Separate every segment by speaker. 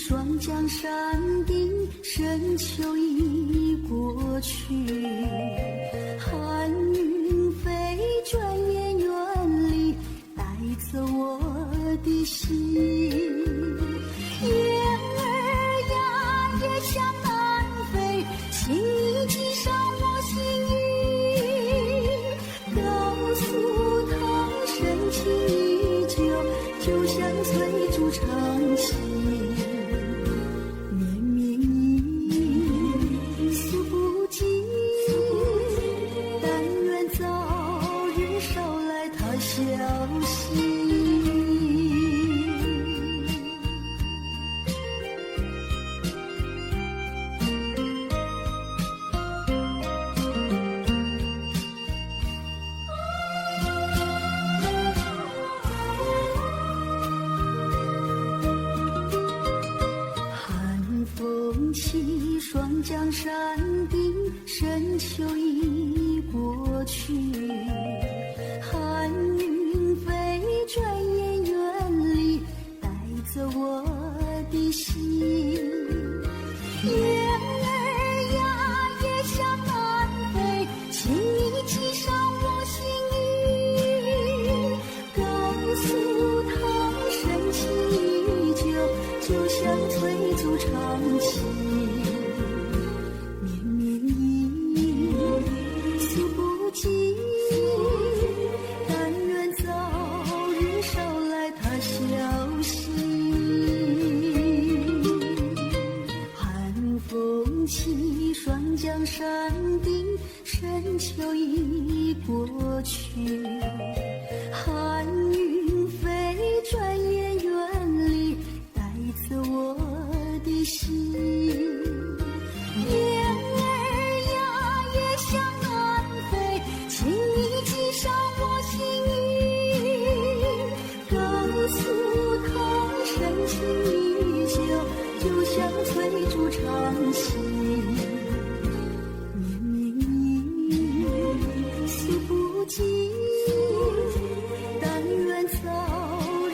Speaker 1: 双江山顶，深秋已过去。寒云飞，转眼远离，带走我的心。雁儿呀，也向南飞，请你系上我心意。告诉他，深情依旧，就像翠竹长青。绵绵意，诉不尽，但愿早日捎来他消息。起双江山顶，深秋已过去。寒云飞，转眼远离，带走我的心。雁儿呀，也向南飞，请你系上我心意。告诉他，深情依旧，就像翠竹长青。绵绵意，诉不尽，但愿早日捎来他消息。寒风起，双江山顶，深秋已过去。寒云飞，转眼远离，带走我的心。雁儿呀，也向南飞，请你系上我心意。告诉他，深情依旧，就像翠竹长青。绵绵意，诉不尽，但愿早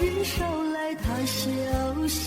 Speaker 1: 日捎来他消息。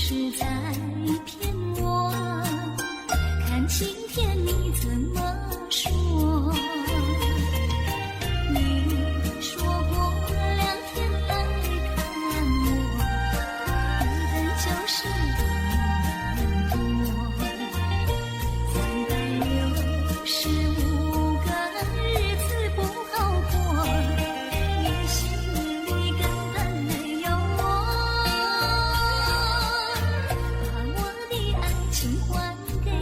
Speaker 1: 是在骗我，看今天你怎么说？你说过2天来看我，一等就是1年多，365个日子不好过，你心里根本没有我，把我的爱情还给我。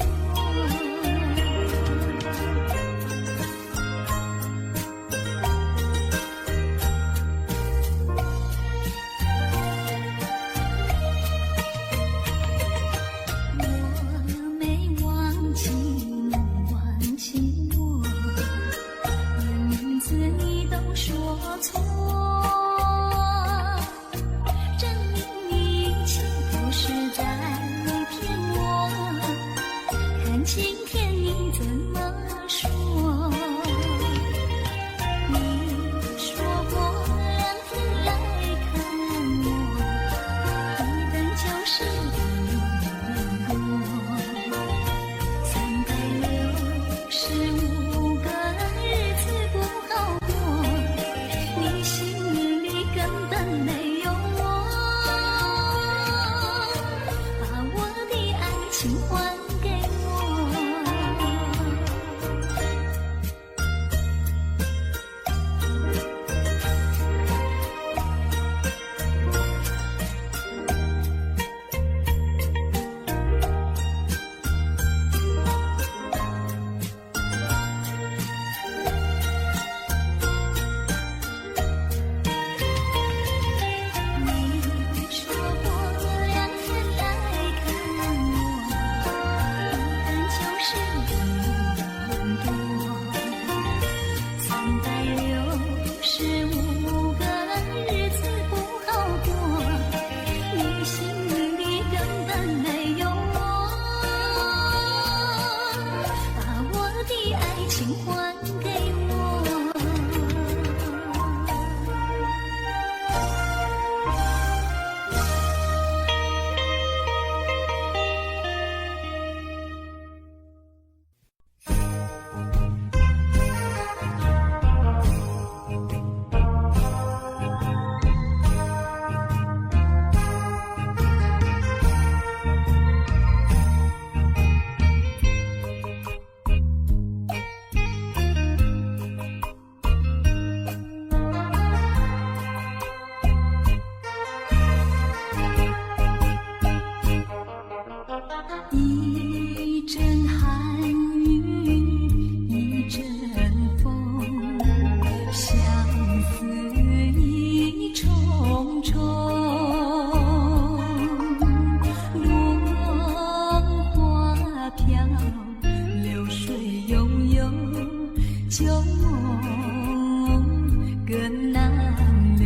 Speaker 1: 我没忘记你忘记我，连名字你都说错，证明你一切都是在骗我，看今天你怎么说？你说过2天来看我，一等就是1年多，365个日子不好过，你心里根本没有我，把我的爱情还给我。你说过2天来看我，一等就是1年多，365个日子不好过，你心里根本没有我，把我的爱情还给我。一阵寒雨一阵风，相思意重重，落花飘，流水悠悠，旧梦更难留。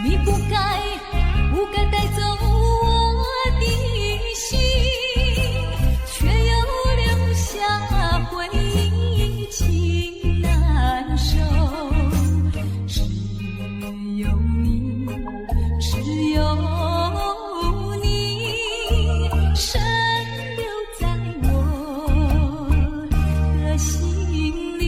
Speaker 1: 你不该带走我的心，却又留下回忆情难收。只有你，只有你，深留在我的心里。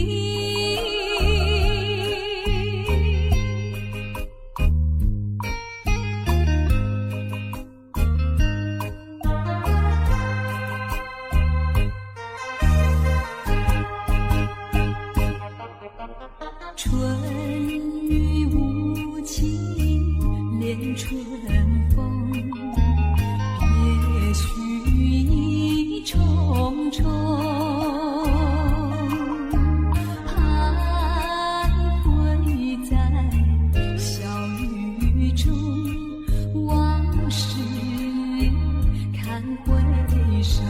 Speaker 1: 春雨无情恋春风，也许意重重，徘徊在小雨中，往事看回首。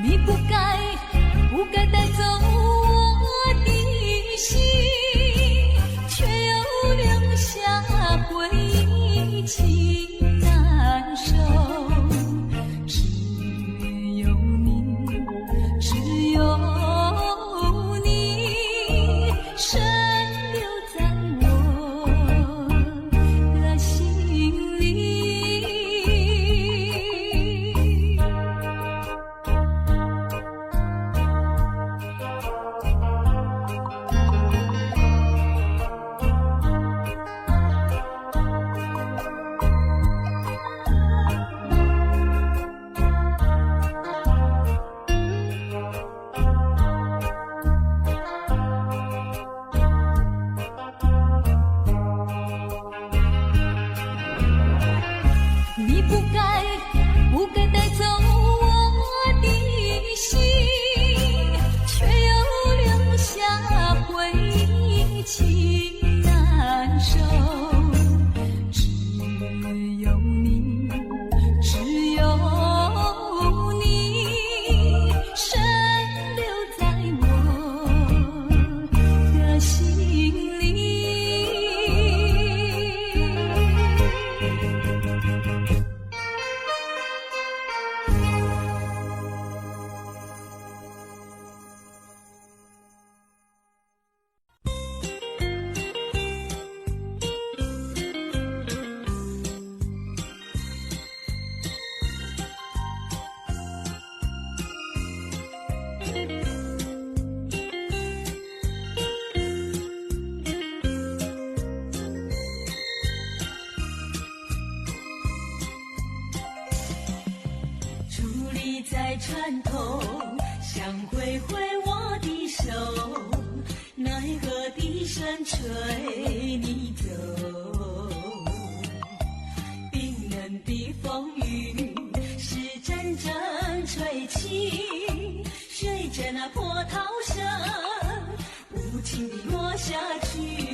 Speaker 1: 你不该带走我的心，却又留下回忆情难收。只有你，只有你，深留在手，只有你，只有你，深留在我的心里。伫立在船头，想挥挥我的手，奈何笛声吹你走。冰冷的风雨是阵阵吹起，随着那波涛声无情地落下去。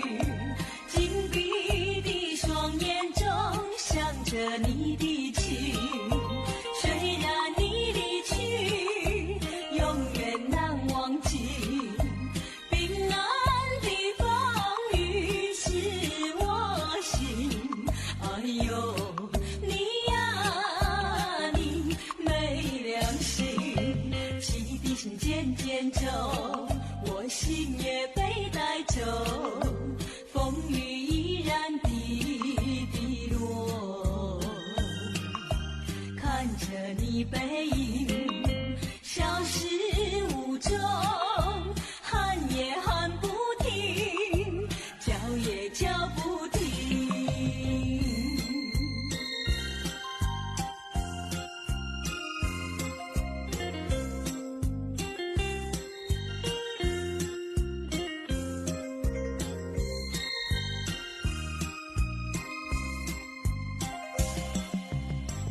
Speaker 1: 紧闭的双眼中想着你的情，虽然你离去永远难忘记。冰冷的风雨是我心，哎呦你呀你没良心。汽笛声渐渐走，我心也被带走，风雨依然滴滴落。看着你背影消失无踪，喊也喊不停，叫也叫不停。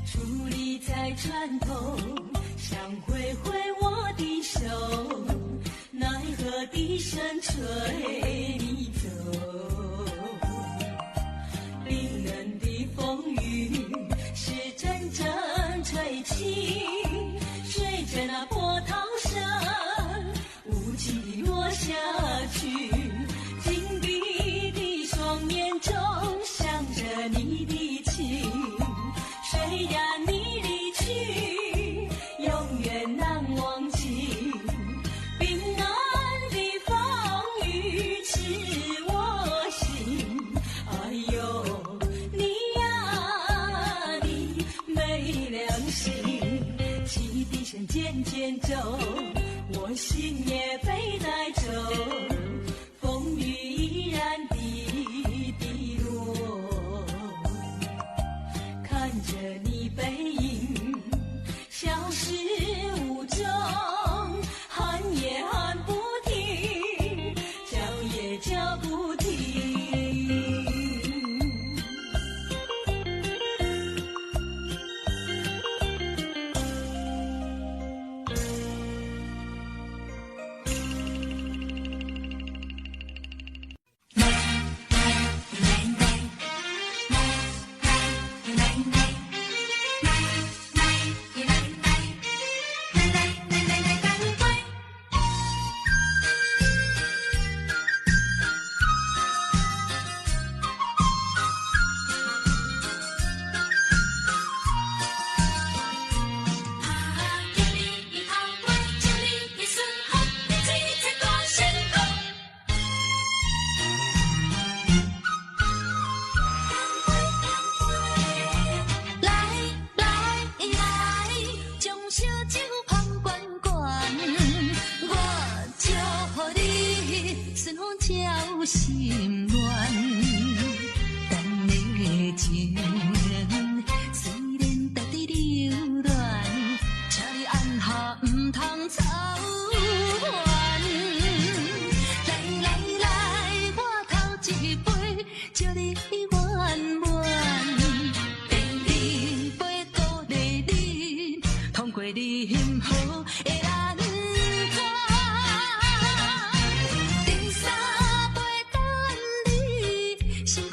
Speaker 1: 伫立在船头，想挥挥我的手，奈何笛声吹你走。冰冷的风雨是阵阵吹起，随着那波涛声无情地落下去。紧闭的双眼中想着你的情，虽然你离去永远难忘记。冰冷的风雨刺我心，哎呦你呀你没良心。汽笛声渐渐走，我心也被带走，风雨依然滴滴落。看着你背影消失无踪，喊也喊不停，叫也叫不停。心乱，等的情虽然在地流乱，请你按下不通操烦。来来来，我头一杯，祝你圆满。第二杯鼓励你，通过任何的难关。第三杯等你，心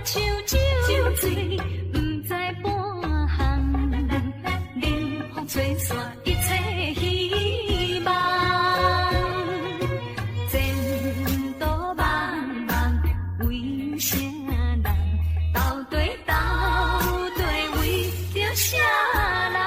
Speaker 1: 手酒醉，不知半项，冷风吹散一切希望。前途茫茫，为啥人？斗对斗对，为着啥人？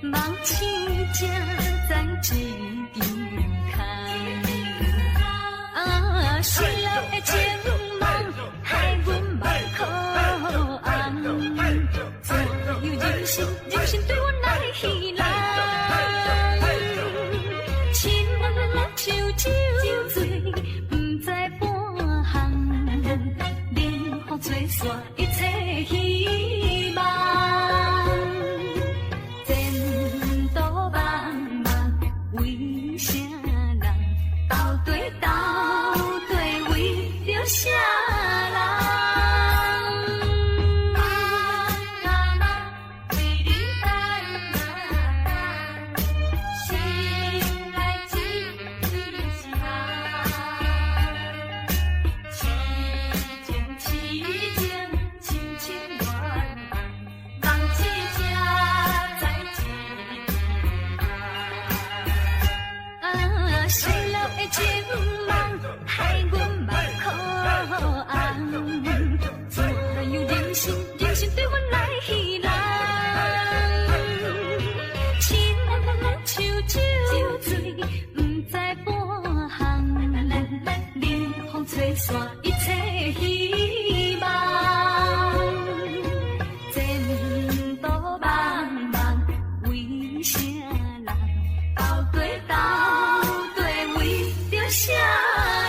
Speaker 1: 梦醒才在一边看，失落的情梦害阮目眶红，怎有人生对我来戏人？亲我手酒醉，不知半项，冷风吹散一切希望。为啥人斗对斗对，为着啥人？为你等心内只是情情情恋恋，梦一才在失落的情梦害阮目眶红，怎有人生对我来戏人？亲我手酒醉，不知半项，冷风吹散一切希望。前途茫茫，为啥人斗对斗？啥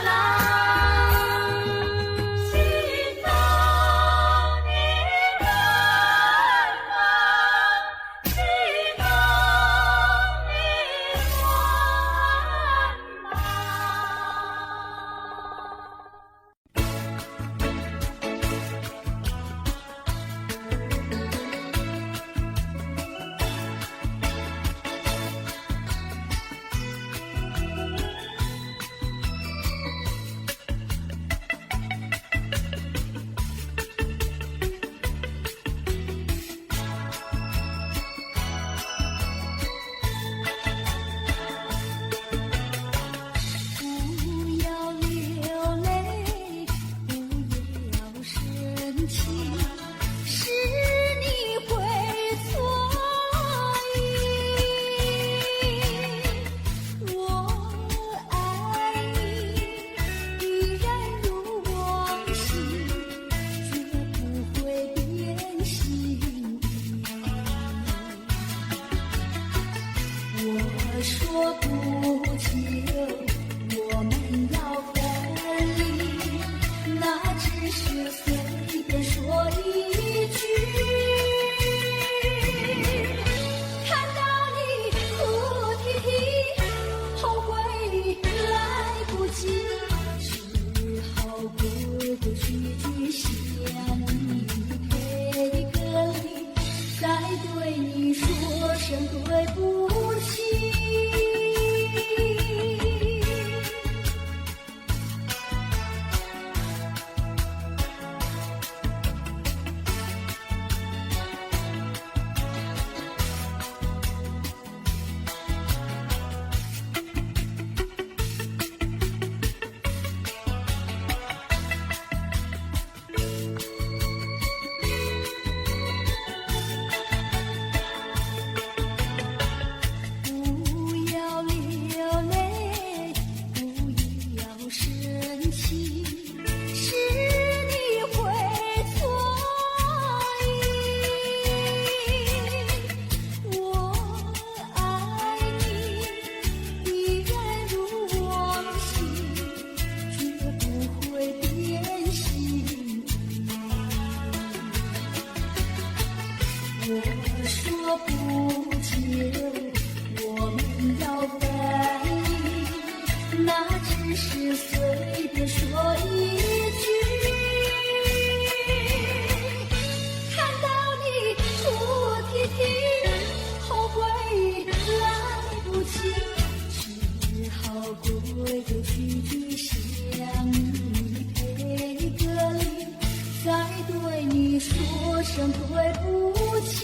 Speaker 1: 人？心中的人啊，心中的我说不久我们要分离，那只是随便说一句。看到你哭啼啼，后悔来不及，只好跪着句句向你赔个礼，再对你说声对不起。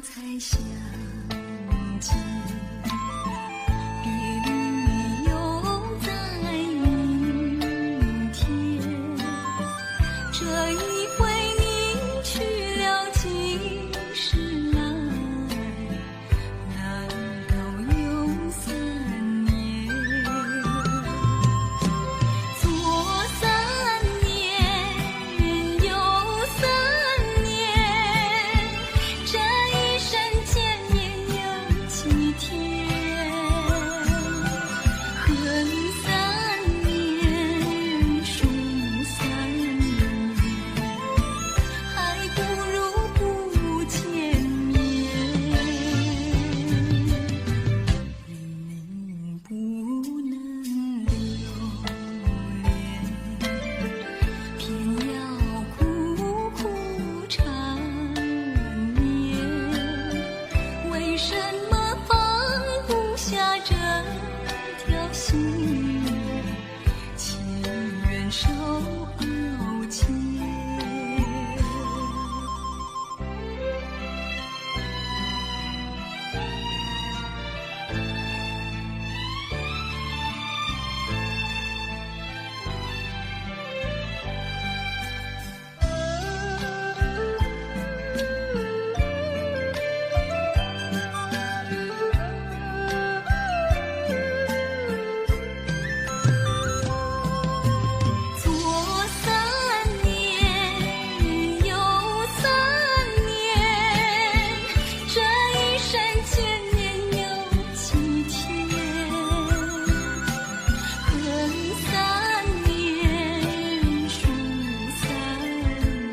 Speaker 1: 才想起别离又在明天，这一回你去了几时来，难道又3年？左3年右3年，这一生见面有几天？恨3年，数3年，还不如不见面。你不能留恋，偏要苦苦缠绵。为什么放不下这条心，情愿受熬煎？左3年右3年，这一生见面有几天？恨3年，数3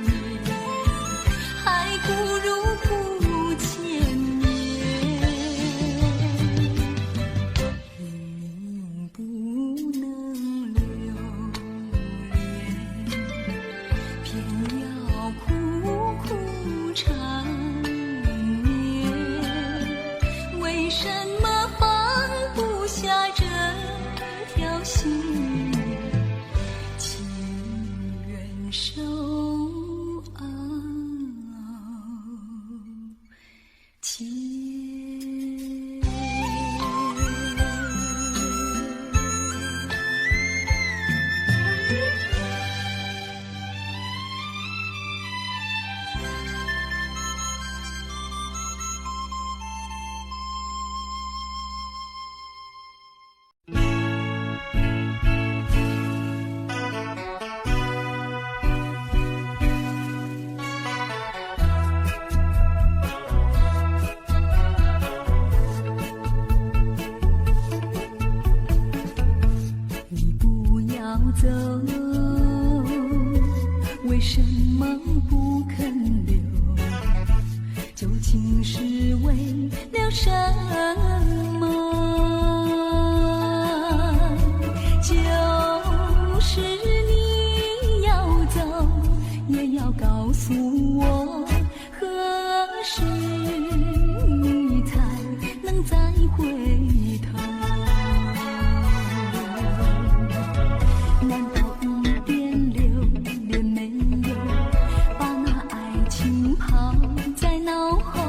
Speaker 1: 年，还不如不见面。你不能留恋，偏要苦苦缠绵。为什么放不下这条心，情愿受熬煎？你不要走，为什么不肯留？究竟是为了什么？能再回头？难道一点留恋没有，把那爱情抛在脑后，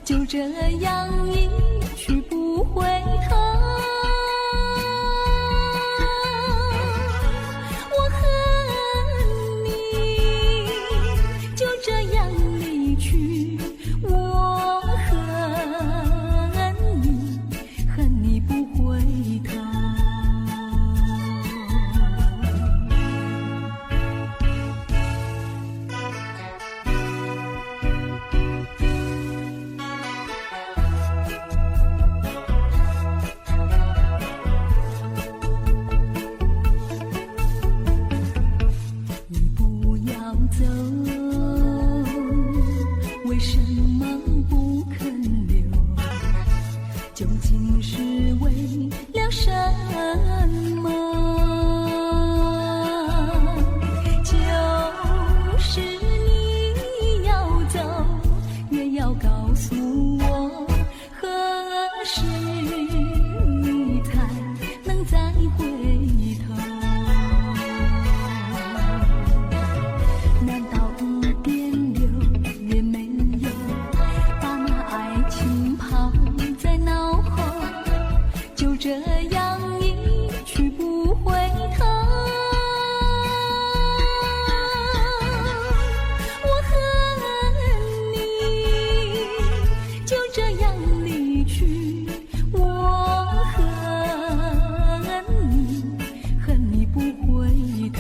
Speaker 1: 就这样一去不回头？我恨你就这样离去，我恨你不回头。你不要走，为什么不肯留？究竟是为了什么？就是你要走，也要告诉我，何时你才能再回头？难道一点留恋没有，把那爱情抛在脑后，就这样一去不回头？我恨你就这样离去，我恨你不回头。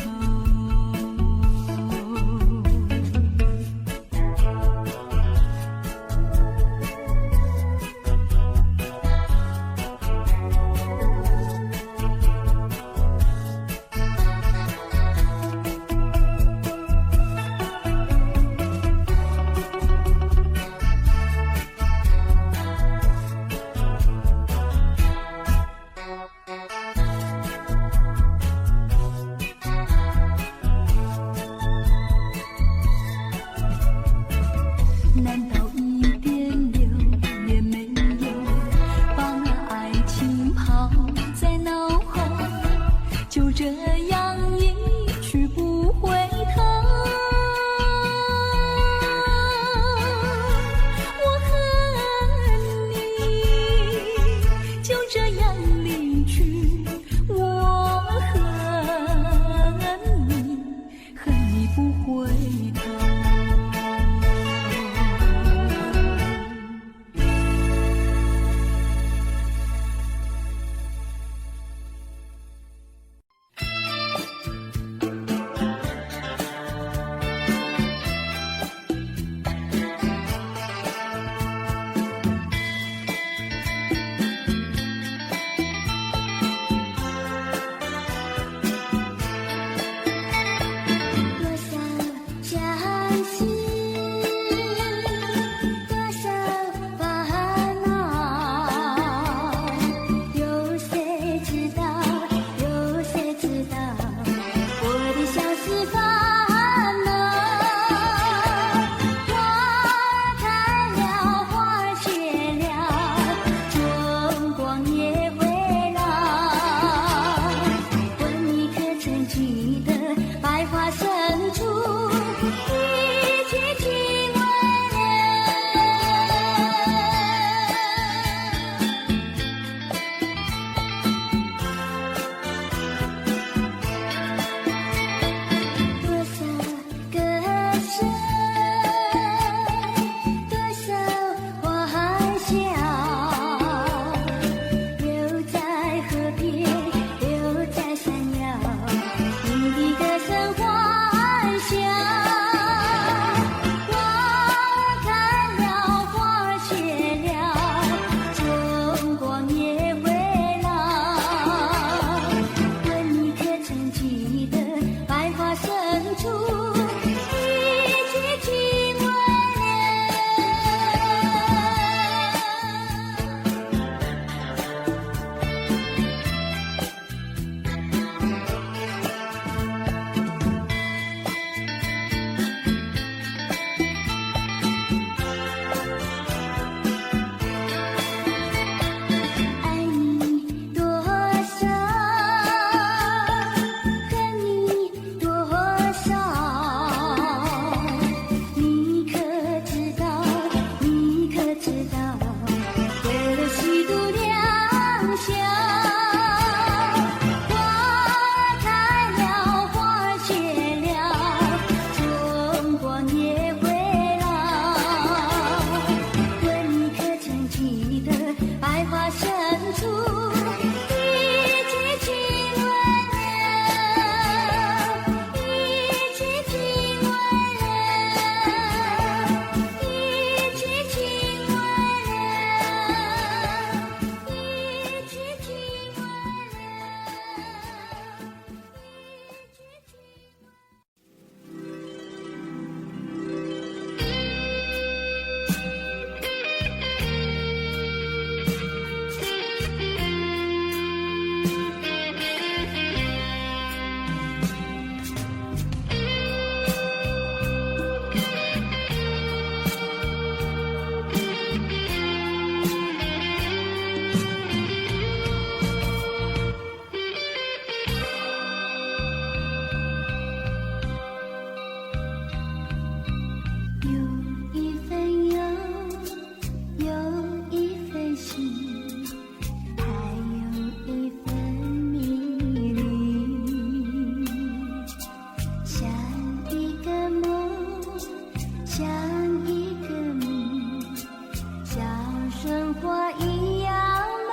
Speaker 1: 花一样美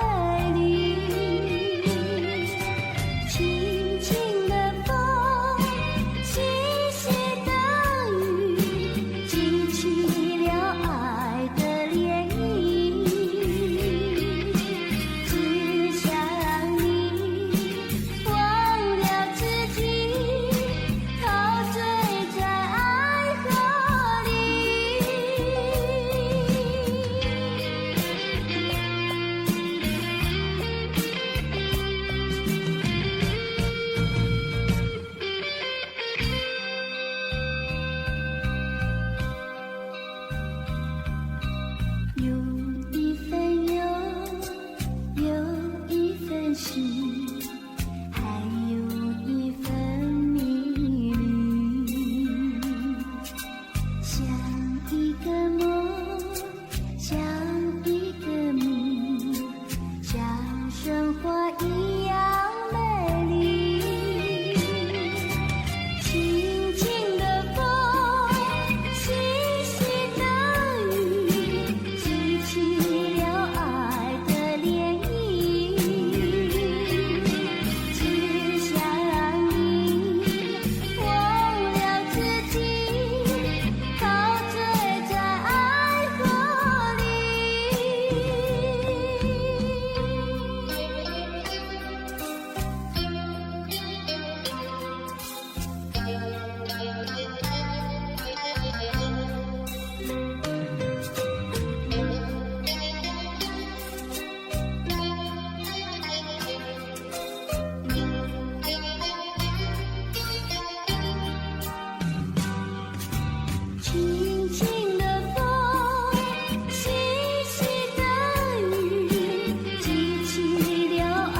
Speaker 1: 丽。轻轻的风，细细的雨，激起了爱的涟漪。只想你忘了自己，陶醉在爱河里。有一份忧，有一份喜，还有一份迷离。像一个梦，像一个谜，像神话一样美丽。轻轻的风，细细的雨，激起了爱的涟漪。只想你忘了自己，陶醉在爱河里。轻轻的风，细细的雨，激起了爱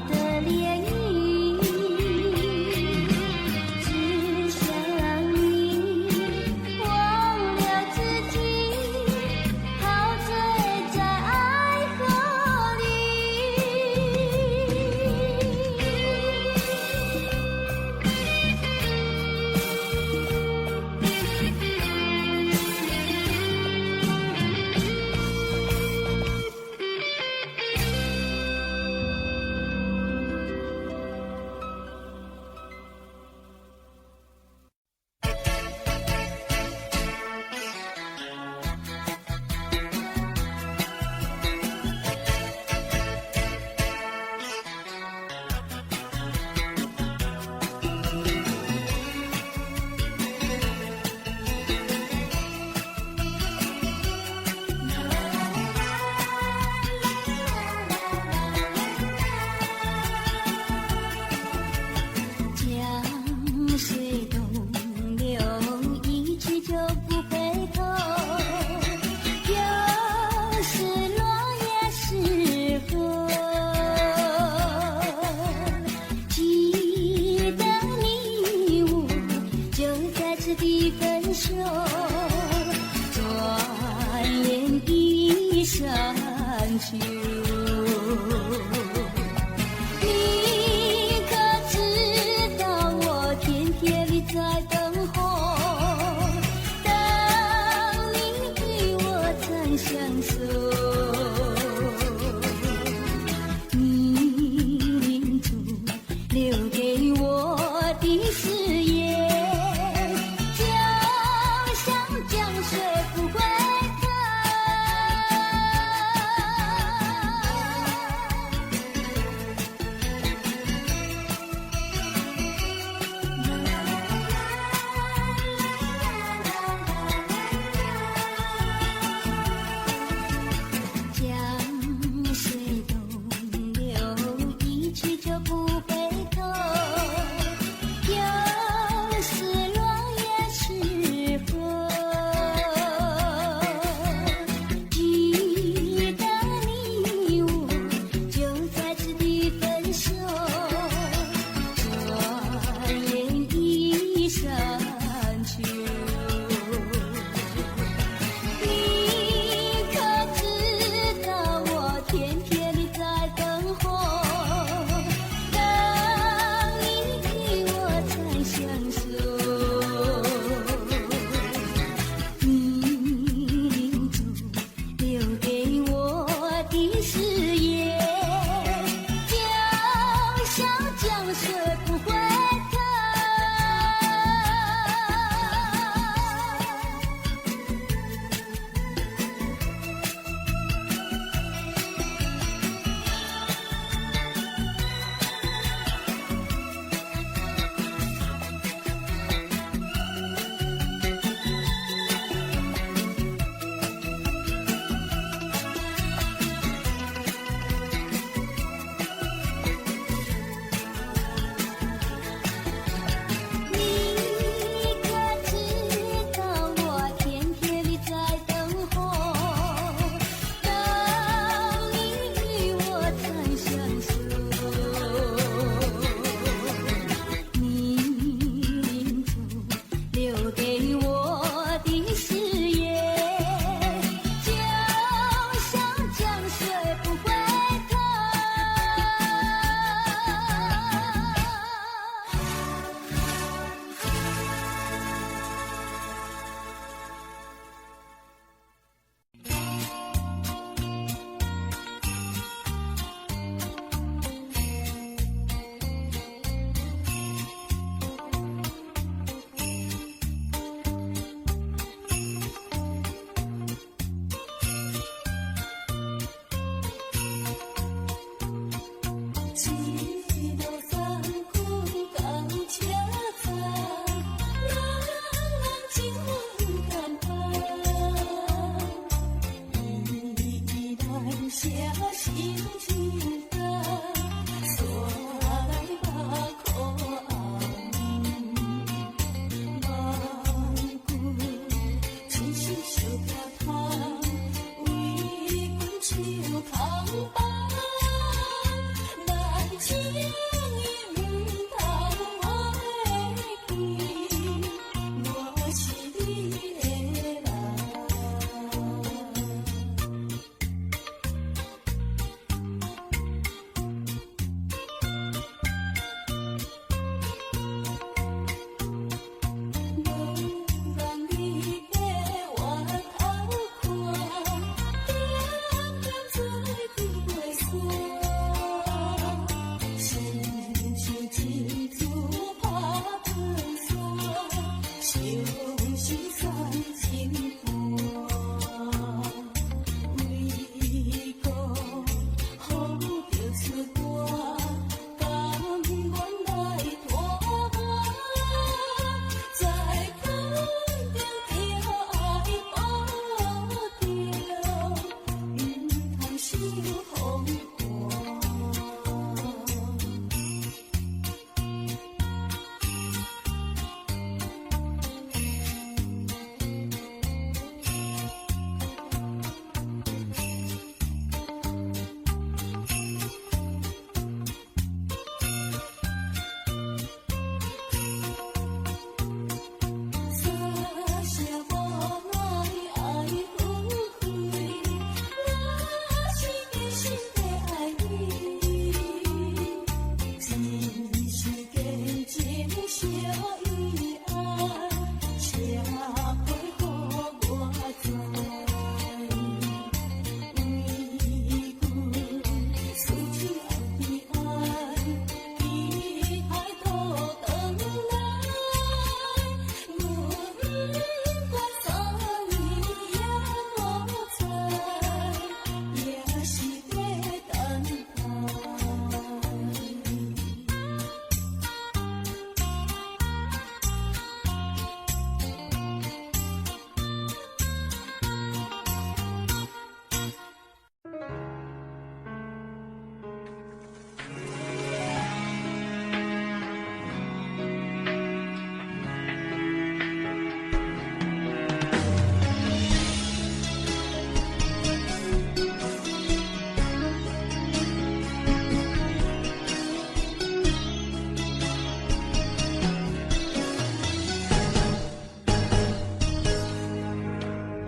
Speaker 1: 的涟漪。只想你忘了自己，陶醉在爱河里。江水东流，一去就不回头。有时落也是河，记得你我就在此地分手，转眼一山秋。你可知道我天天地在等候，等你与我曾相守。你临终留给我的誓言，就像江水不回头。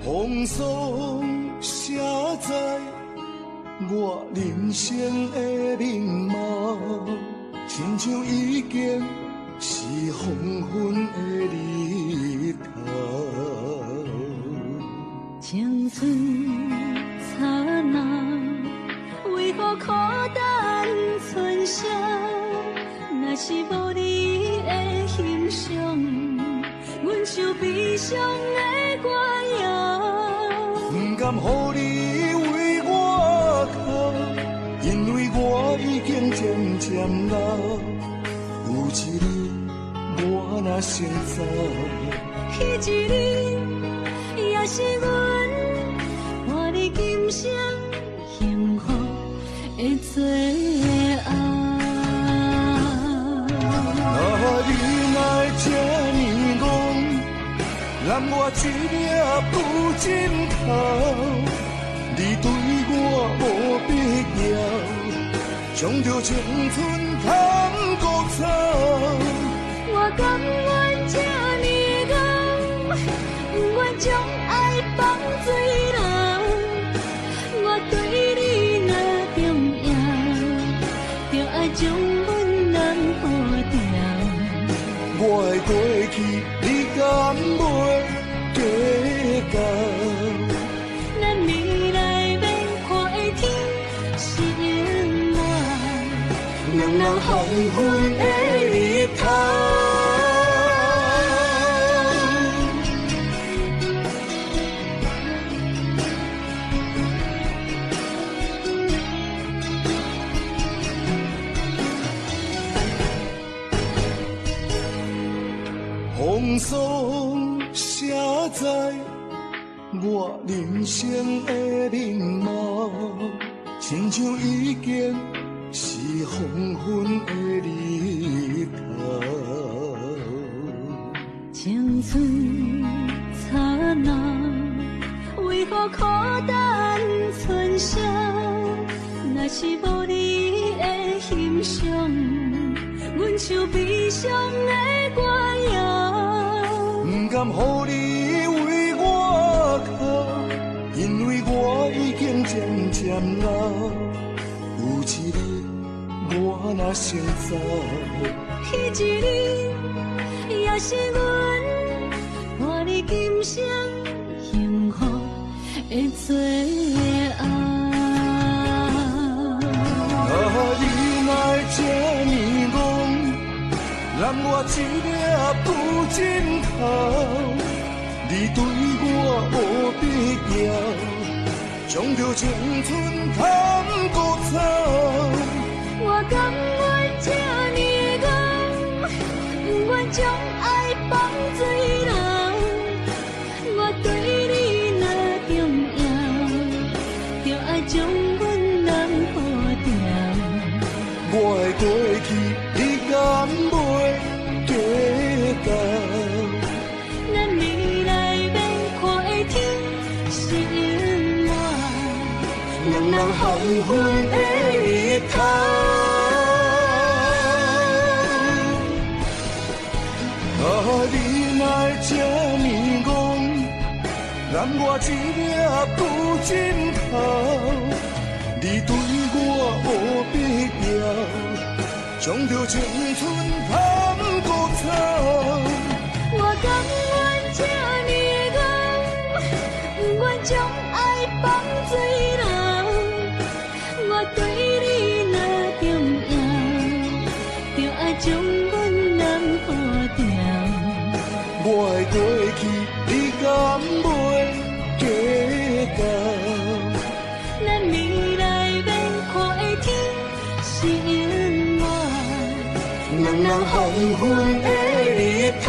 Speaker 2: 风霜写在我人生的面貌，亲像已经是黄昏的日头。
Speaker 1: 青春刹那，为何孤单存剩？若是无你的欣赏，阮就悲伤的歌谣。
Speaker 2: 不甘予你为我哭，因为我已经渐渐老。有一日我若先走，
Speaker 1: 彼一日也是阮伴你今生幸福的最后。
Speaker 2: 啊，你爱这呢戆，揽我一粒不尽头。你对我无必要，将着青春通孤草。
Speaker 1: 我甘愿这呢戆，不愿将爱放水流。我对你若重要，就爱将阮人护掉。
Speaker 2: 我的过去，你敢袂计较？
Speaker 1: 咱未来要看的天是永远，两人黄昏的日头。
Speaker 2: 我人生的面貌，亲像已经是黄昏的日头。
Speaker 1: 青春刹那，为何孤单存剩？若是无你的欣赏，阮像悲伤的歌谣。
Speaker 2: 不甘予你为我哭，因为我已经渐渐老。有一日我若先走，
Speaker 1: 彼一日也是阮伴你今生幸福的最后。
Speaker 2: 你哪会这呢戆，让我一粒不尽头。你对我无必要，将着青春贪搁走。
Speaker 1: 我甘愿这呢戆，不愿将爱放水流。我对你若重要，就爱将阮人保掉。
Speaker 2: 我的过去，你敢袂记得？
Speaker 1: 咱未来免看的天是因我，两人黄昏的日头。
Speaker 2: 你哪会这呢戆，让我一粒不尽头。你对我无必要，将着青春贪搁走。
Speaker 1: 我甘愿这呢戆，不愿将爱放水流。我对你若重要，就爱将阮人保掉。
Speaker 2: 我的过去，你敢袂记得？
Speaker 1: 咱未来免看的天是因我，两人黄昏的日头。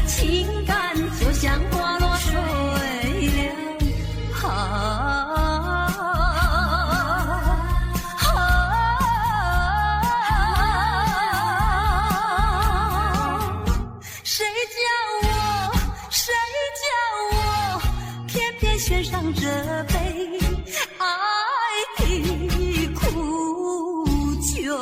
Speaker 1: 情感就像花落水便献上这杯爱的苦酒。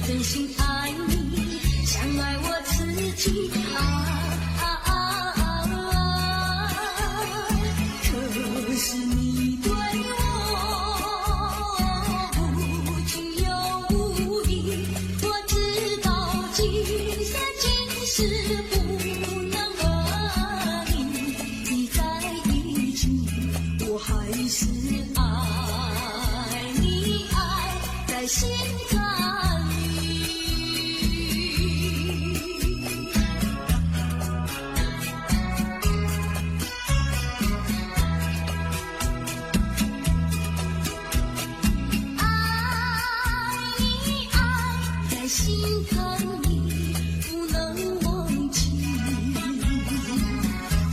Speaker 1: 真心爱你，像爱我自己可是你对我无情又无义，我知道今生今世不能和你在一起，我还是爱你，爱在心坎。心坎里不能忘记，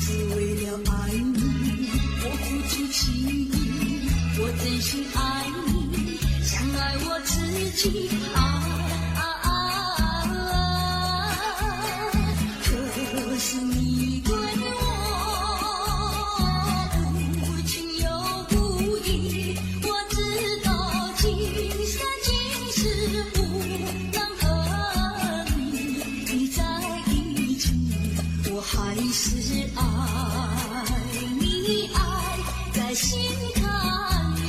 Speaker 1: 只为了爱你，我付出情谊，我真心爱你，像爱我自己可是你对我无情又无义，我知道今生今世不还是爱你，爱在心坎里。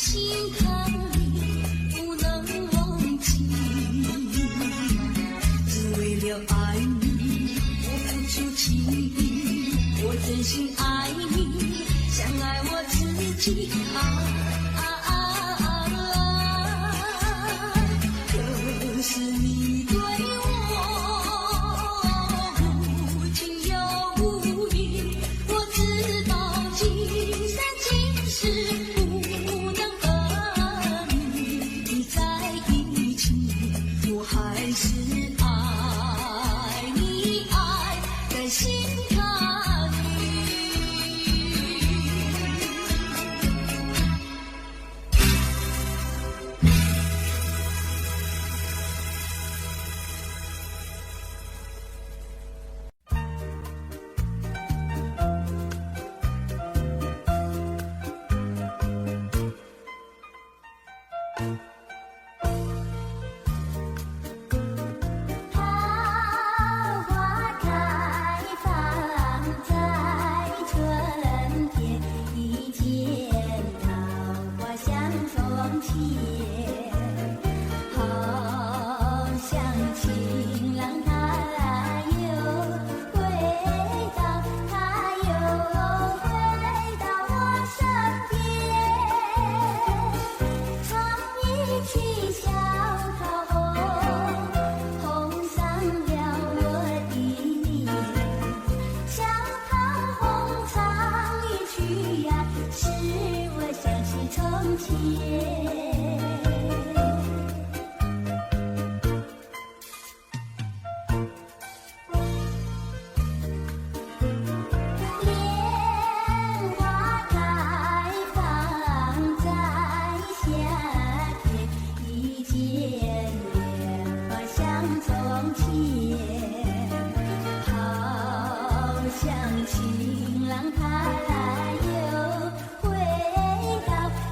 Speaker 1: 心坎里不能忘记，只为了爱你，我付出情谊，我真心爱你，像爱我自己可是你对我无情又无义，我知道今生今世还是爱你，爱在心坎里。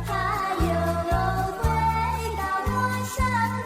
Speaker 1: 他又回到我身边。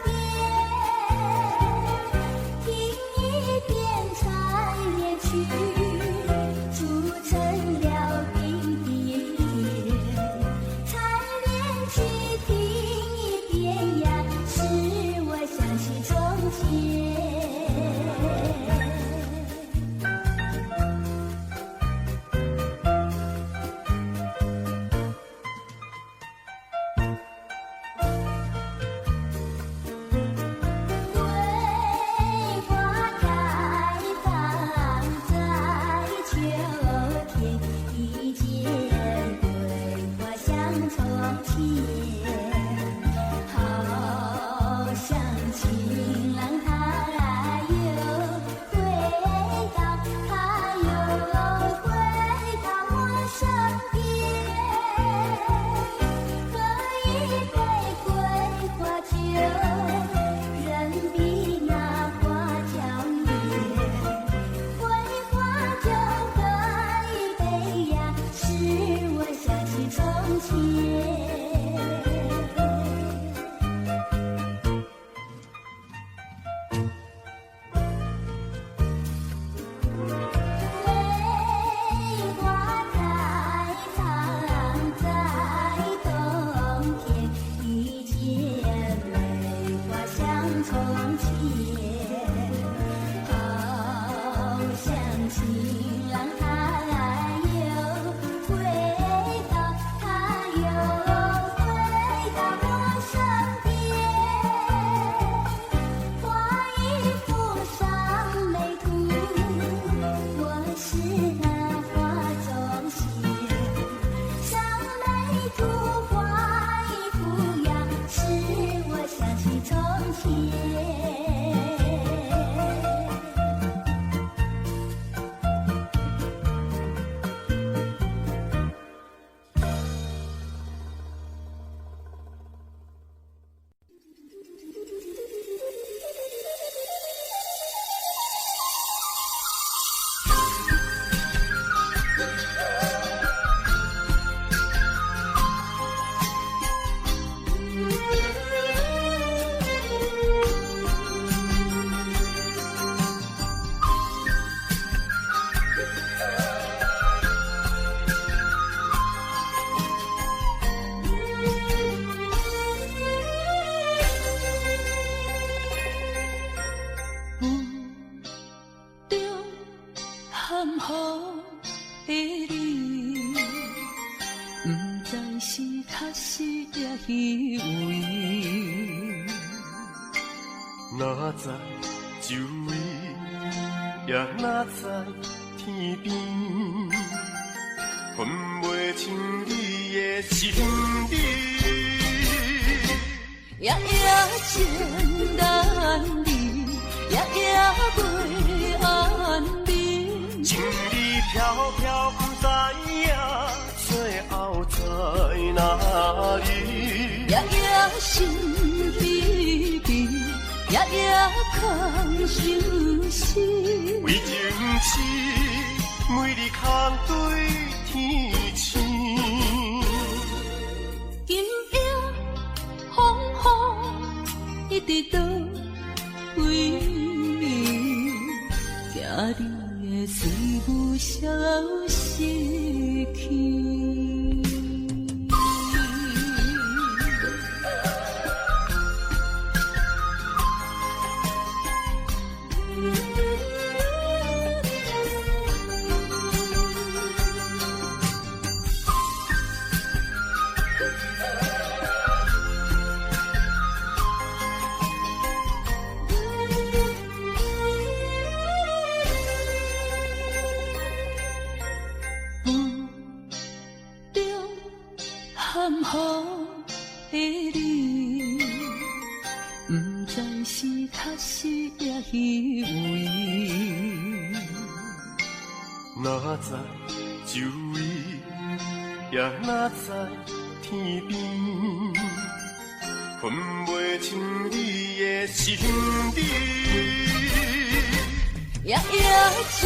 Speaker 1: 天。
Speaker 2: 哪知周围，也哪知天边，分袂清你的心理。
Speaker 1: 夜夜情难离，夜夜袂安眠。
Speaker 2: 情意飘飘，不知影最后在哪里。
Speaker 1: 夜夜心悲悲。夜夜空相思，
Speaker 2: 为情痴，每日空对天星。
Speaker 1: 今夜风雨一直倒位，惊你的随我消失去。含糊的你，不知是确实也虚伪。
Speaker 2: 哪知周围，也哪知天边，分袂清你的心理。
Speaker 1: 夜夜情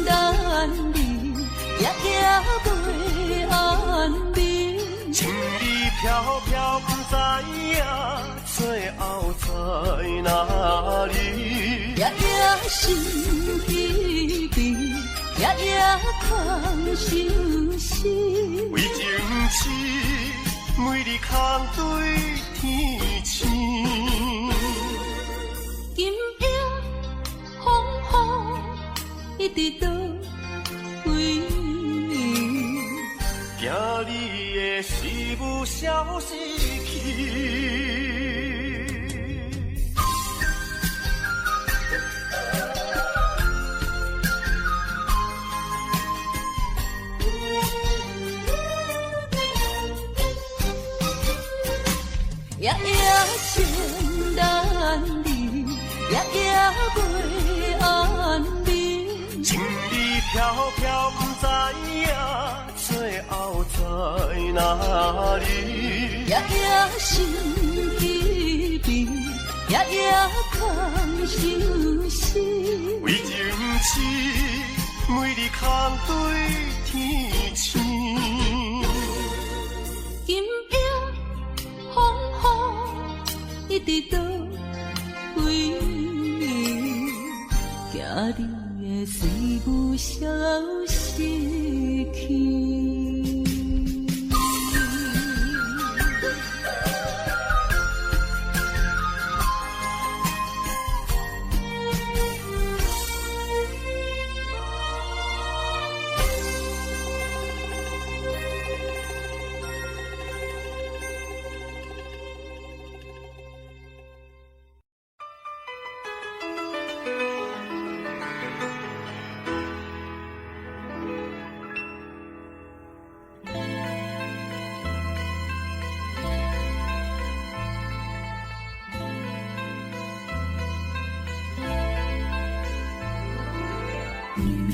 Speaker 1: 难离，夜夜袂安眠。
Speaker 2: 情意飘飘，不知影最后在哪里。
Speaker 1: 夜夜心悲悲，夜夜空相思。
Speaker 2: 为情痴，每日空对天星。
Speaker 1: 今夜风雨一直倒位，
Speaker 2: 惊你的事物消失去。
Speaker 1: 夜夜情难离，夜夜袂安眠。
Speaker 2: 情意飘飘，不知影最后在哪里。
Speaker 1: 夜夜心悲悲，夜夜空相思。
Speaker 2: 为情痴，每日空对天星。
Speaker 1: 今夜风雨一直倒位，惊你的随我消失去。心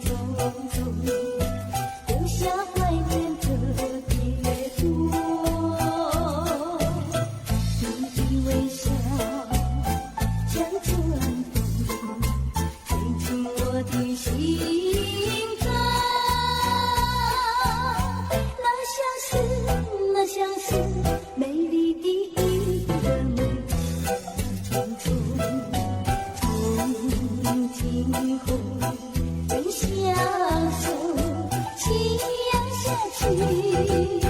Speaker 1: 中。人相守，夕阳下去。